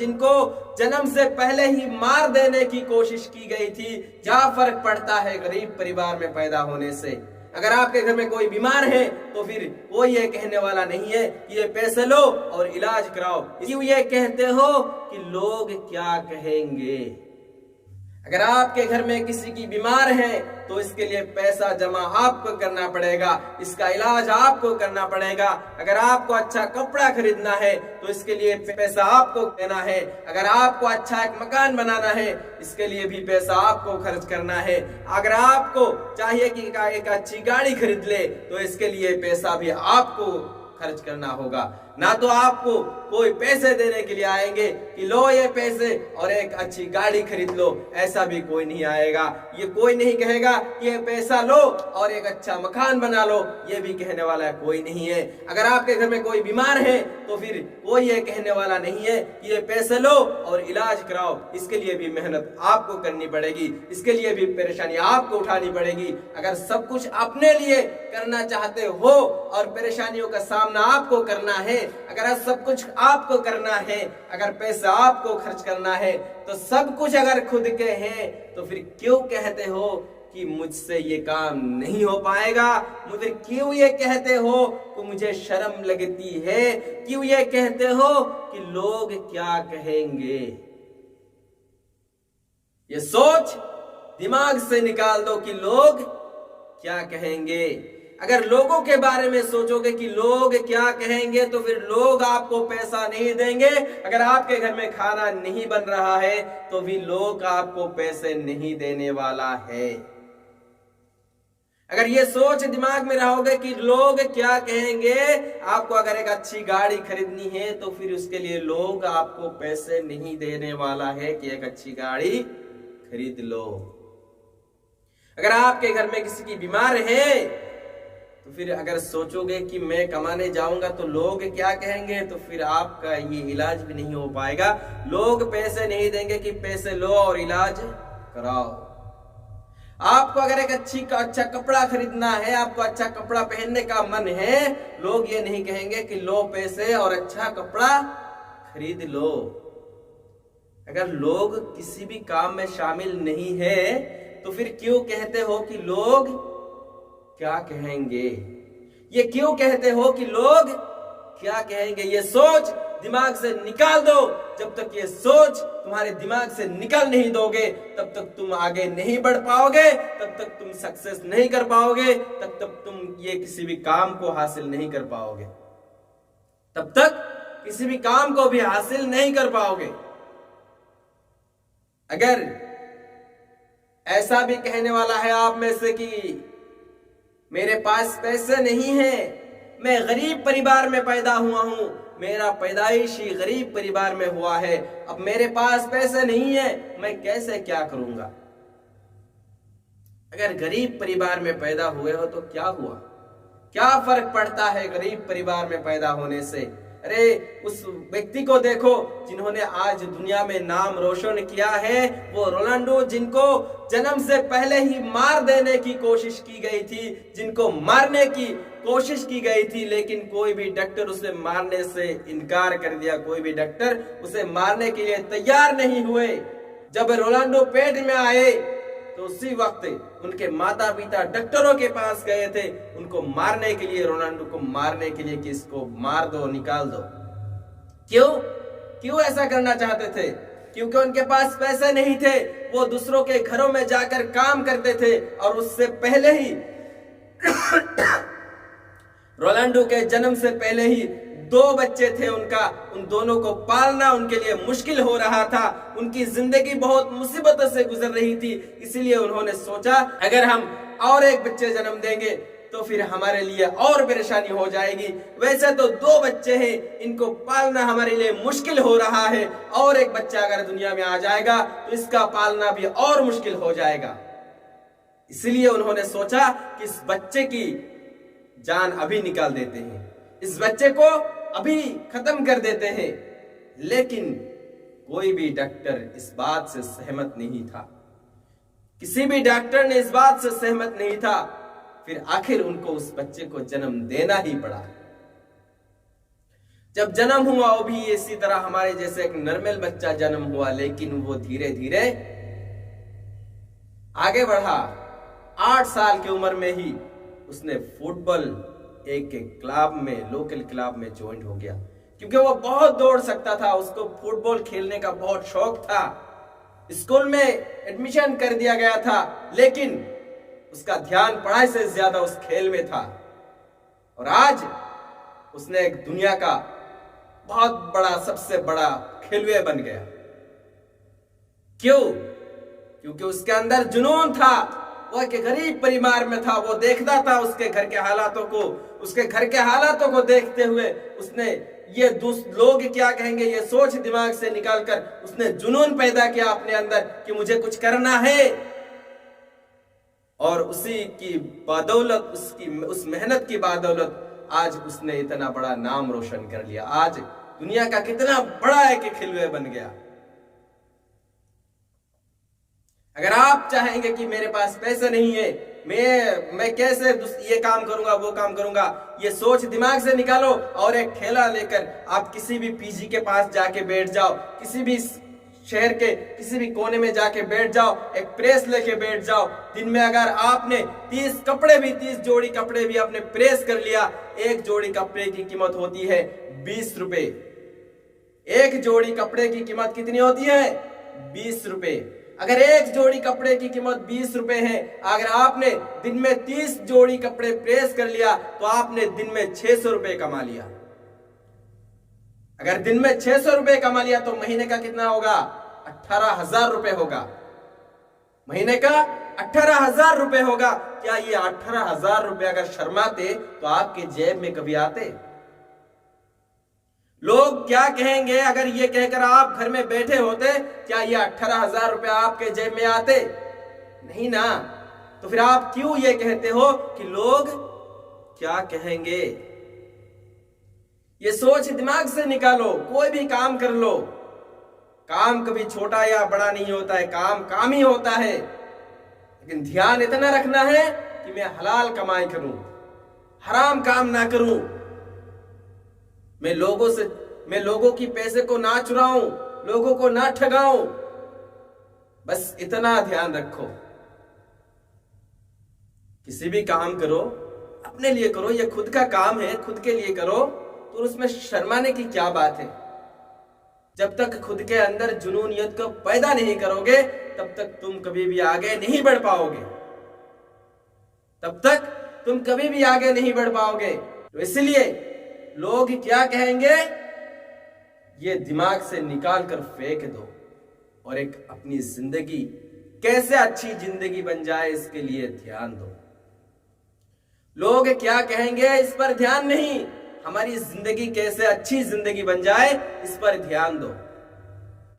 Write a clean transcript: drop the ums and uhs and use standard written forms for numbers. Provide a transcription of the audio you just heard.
जिनको जन्म से पहले ही मार देने की कोशिश की गई थी। क्या फर्क पड़ता है गरीब परिवार में पैदा होने से। अगर आपके घर में कोई बीमार है तो फिर कोई ये कहने वाला नहीं है कि ये पैसे लो और इलाज कराओ। क्यों ये कहते हो कि लोग क्या कहेंगे। अगर आपके घर में किसी की बीमार है तो इसके लिए पैसा जमा आपको करना पड़ेगा, इसका इलाज आपको करना पड़ेगा। अगर आपको अच्छा कपड़ा खरीदना है तो इसके लिए पैसा आपको देना है। अगर आपको अच्छा एक मकान बनाना है इसके लिए भी पैसा आपको खर्च करना है। अगर आपको चाहिए कि एक अच्छी गाड़ी खरीद ले तो इसके लिए पैसा भी आपको खर्च करना होगा। ना तो आपको कोई पैसे देने के लिए आएंगे कि लो ये पैसे और एक अच्छी गाड़ी खरीद लो, ऐसा भी कोई नहीं आएगा। ये कोई नहीं कहेगा कि ये पैसा लो और एक अच्छा मकान बना लो, ये भी कहने वाला कोई नहीं है। अगर आपके घर में कोई बीमार है तो फिर कोई ये कहने वाला नहीं है कि ये पैसे लो और इलाज कराओ। इसके लिए भी मेहनत आपको करनी पड़ेगी, इसके लिए भी परेशानी आपको उठानी पड़ेगी। अगर सब कुछ अपने लिए करना चाहते हो और परेशानियों का सामना आपको करना है, अगर सब कुछ आपको करना है, अगर पैसा आपको खर्च करना है, तो सब कुछ अगर खुद के हैं तो फिर क्यों कहते हो कि मुझसे ये काम नहीं हो पाएगा। मुझे क्यों ये कहते हो कि मुझे शर्म लगती है। क्यों ये कहते हो कि लोग क्या कहेंगे। ये सोच दिमाग से निकाल दो कि लोग क्या कहेंगे। अगर लोगों के बारे में सोचोगे कि लोग क्या कहेंगे तो फिर लोग आपको पैसा नहीं देंगे। अगर आपके घर में खाना नहीं बन रहा है तो भी लोग आपको पैसे नहीं देने वाला है। अगर ये सोच दिमाग में रहोगे कि लोग क्या कहेंगे, आपको अगर एक अच्छी गाड़ी खरीदनी है तो फिर उसके लिए लोग आपको पैसे नहीं देने वाला है कि एक अच्छी गाड़ी खरीद लो। अगर आपके घर में किसी की बीमार है तो फिर अगर सोचोगे कि मैं कमाने जाऊंगा तो लोग क्या कहेंगे, तो फिर आपका ये इलाज भी नहीं हो पाएगा। लोग पैसे नहीं देंगे कि पैसे लो और इलाज कराओ। आपको अगर एक अच्छा कपड़ा खरीदना है, आपको अच्छा कपड़ा पहनने का मन है, लोग ये नहीं कहेंगे कि लो पैसे और अच्छा कपड़ा खरीद लो। अगर लोग किसी भी काम में शामिल नहीं है तो फिर क्यों कहते हो कि लोग क्या कहेंगे। ये क्यों कहते हो कि लोग क्या कहेंगे। ये सोच दिमाग से निकाल दो। जब तक ये सोच तुम्हारे दिमाग से निकाल नहीं दोगे तब तक तुम आगे नहीं बढ़ पाओगे, तब तक तुम सक्सेस नहीं कर पाओगे, तब तक तुम ये किसी भी काम को हासिल नहीं कर पाओगे, तब तक किसी भी काम को भी हासिल नहीं कर पाओगे। अगर ऐसा भी कहने वाला है आप में से कि मेरे पास पैसे नहीं है, मैं गरीब परिवार में पैदा हुआ हूं, मेरा पैदाइश ही गरीब परिवार में हुआ है, अब मेरे पास पैसे नहीं है, मैं कैसे क्या करूंगा। अगर गरीब परिवार में पैदा हुए हो तो क्या हुआ, क्या फर्क पड़ता है गरीब परिवार में पैदा होने से। अरे उस व्यक्ति को देखो जिन्होंने आज दुनिया में नाम रोशन किया है, वो रोनाल्डो, जिनको जन्म से पहले ही मार देने की कोशिश की गई थी, जिनको मारने की कोशिश की गई थी, लेकिन कोई भी डॉक्टर उसे मारने से इनकार कर दिया, कोई भी डॉक्टर उसे मारने के लिए तैयार नहीं हुए। जब रोनाल्डो पेट में आए तो उसी वक्त उनके माता पिता डॉक्टरों के पास गए थे उनको मारने के लिए, रोनाल्डो को मारने के लिए कि इसको मार दो, निकाल दो। क्यों ऐसा करना चाहते थे? क्योंकि उनके पास पैसे नहीं थे। वो दूसरों के घरों में जाकर काम करते थे और उससे पहले ही रोनाल्डो के जन्म से पहले ही 2 बच्चे थे उनका, उन दोनों को पालना उनके लिए मुश्किल हो रहा था। उनकी जिंदगी बहुत मुसीबतों से गुजर रही थी। इसीलिए उन्होंने सोचा अगर हम और एक बच्चे जन्म देंगे तो फिर हमारे लिए और परेशानी हो जाएगी। वैसे तो 2 बच्चे हैं, इनको पालना हमारे लिए मुश्किल हो रहा है, और एक बच्चा अगर दुनिया में आ जाएगा तो इसका पालना भी और मुश्किल हो जाएगा। इसलिए उन्होंने सोचा कि इस बच्चे की जान अभी निकाल देते हैं, इस बच्चे को अभी खत्म कर देते हैं। लेकिन कोई भी डॉक्टर इस बात से सहमत नहीं था, किसी भी डॉक्टर ने इस बात से सहमत नहीं था। फिर आखिर उनको उस बच्चे को जन्म देना ही पड़ा। जब जन्म हुआ वो भी इसी तरह हमारे जैसे एक नॉर्मल बच्चा जन्म हुआ, लेकिन वो धीरे धीरे आगे बढ़ा। 8 साल की उम्र में ही उसने फुटबॉल एक क्लब में, लोकल क्लब में ज्वाइन हो गया, क्योंकि वो बहुत दौड़ सकता था, उसको फुटबॉल खेलने का बहुत शौक था। स्कूल में एडमिशन कर दिया गया था, लेकिन उसका ध्यान पढ़ाई से ज्यादा उस खेल में था। और आज उसने एक दुनिया का बहुत बड़ा, सबसे बड़ा खिलौना बन गया। क्यों? क्योंकि उसके अंदर जुनून था। वो एक गरीब परिवार में था, वो देखता था उसके घर के हालातों को, उसके घर के हालातों को देखते हुए उसने ये लोग क्या कहेंगे ये सोच दिमाग से निकालकर उसने जुनून पैदा किया अपने अंदर कि मुझे कुछ करना है। और उसी की बदौलत, उस मेहनत की बदौलत आज उसने इतना बड़ा नाम रोशन कर लिया। आज दुनिया का कितना बड़ा है कि खिलौना बन गया। अगर आप चाहेंगे कि मेरे पास पैसे नहीं है, मैं कैसे ये काम करूंगा, वो काम करूंगा, ये सोच दिमाग से निकालो और एक ठेला लेकर आप किसी भी पीजी के पास जाके बैठ जाओ, किसी भी शहर के किसी भी कोने में जाके बैठ जाओ, एक प्रेस लेके बैठ जाओ। दिन में अगर आपने 30 जोड़ी कपड़े भी आपने प्रेस कर लिया, एक जोड़ी कपड़े की कीमत होती है 20 रुपए। एक जोड़ी कपड़े की कीमत कितनी होती है? 20 रुपए। अगर एक जोड़ी कपड़े की कीमत 20 रुपए है, अगर आपने दिन में 30 जोड़ी कपड़े प्रेस कर लिया तो आपने दिन में 600 रुपए कमा लिया। अगर दिन में 600 रुपए कमा लिया तो महीने का कितना होगा? 18,000 रुपए होगा। महीने का 18,000 रुपए होगा। क्या ये 18,000 रुपए अगर शर्माते तो आपके जेब में कभी आते? लोग क्या कहेंगे अगर ये कहकर आप घर में बैठे होते? क्या ये 18,000 रुपए आपके जेब में आते? नहीं ना। तो फिर आप क्यों ये कहते हो कि लोग क्या कहेंगे? ये सोच दिमाग से निकालो, कोई भी काम कर लो। काम कभी छोटा या बड़ा नहीं होता है, काम काम ही होता है। लेकिन ध्यान इतना रखना है कि मैं हलाल कमाई करूं, हराम काम ना करूं, मैं लोगों की पैसे को ना चुराऊं, लोगों को ना ठगाऊं। बस इतना ध्यान रखो। किसी भी काम करो अपने लिए करो, ये खुद का काम है, खुद के लिए करो, तो उसमें शर्माने की क्या बात है? जब तक खुद के अंदर जुनूनियत को पैदा नहीं करोगे तब तक तुम कभी भी आगे नहीं बढ़ पाओगे। तब तक तुम कभी भी आगे नहीं बढ़ पाओगे। तो इसलिए लोग क्या कहेंगे ये दिमाग से निकाल कर फेंक दो और एक अपनी जिंदगी कैसे अच्छी जिंदगी बन जाए इसके लिए ध्यान दो। लोग क्या कहेंगे इस पर ध्यान नहीं, हमारी जिंदगी कैसे अच्छी जिंदगी बन जाए इस पर ध्यान दो।